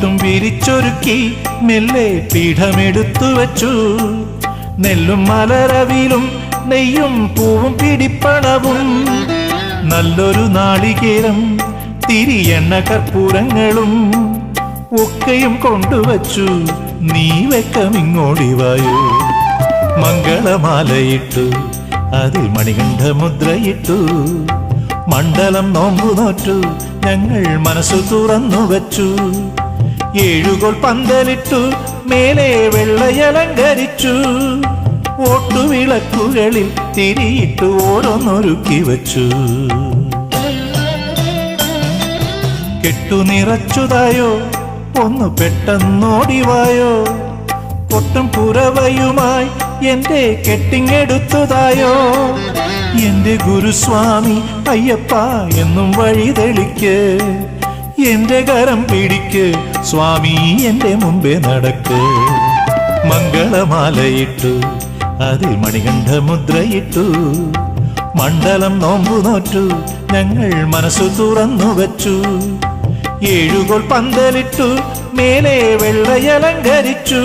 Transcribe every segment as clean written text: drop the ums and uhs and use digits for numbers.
പട്ടും വിരിച്ചൊരുക്കി മെല്ലെ പീഠമെടുത്തു വച്ചു. നെല്ലും മലരവിലും നെയ്യും പൂവും പിടിപ്പണവും നല്ലൊരു നാളികേരം തിരിയെണ്ണ കർപ്പൂരങ്ങളും ഒക്കെയും കൊണ്ടുവച്ചു. നീ വെക്കമിങ്ങോടിവായോ. മംഗളമാലയിട്ടു അതിൽ മണികണ്ഠമുദ്രയിട്ടു. മണ്ഡലം നോമ്പു നോറ്റു ഞങ്ങൾ മനസ്സു തുറന്നു വച്ചു. ഏഴുകോൾ പന്തലിട്ടു മേലെ വെള്ളയലങ്കരിച്ചു. ഓട്ടുവിളക്കുകളിൽ തിരിയിട്ടു ഓരോന്നൊരുക്കി വച്ചു. കെട്ടു നിറച്ചുതായോ ഒന്ന് പെട്ടെന്നോടിവായോ. കൊട്ടും പുറവയുമായി എന്റെ കെട്ടിങ്ങെടുത്തതായോ. എന്റെ ഗുരുസ്വാമി അയ്യപ്പ എന്നും വഴി തെളിക്ക്. എന്റെ കരം പിടിക്ക് സ്വാമി എന്റെ മുമ്പേ നടക്ക്. മംഗളമാലയിട്ടു അതിൽ മണികണ്ഠമുദ്രയിട്ടു. മണ്ഡലം നോമ്പു നോറ്റു ഞങ്ങൾ മനസ്സു തുറന്നു വച്ചു. ഏഴുകോൾ പന്തലിട്ടു മേലെ വെള്ളയലങ്കരിച്ചു.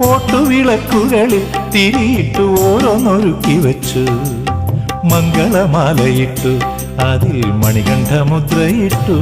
ഓട്ടുവിളക്കുകളിൽ തിരിയിട്ടു ഓരോന്നൊരുക്കി വച്ചു. മംഗളമാലയിട്ടു അതിൽ മണികണ്ഠമുദ്രയിട്ടു.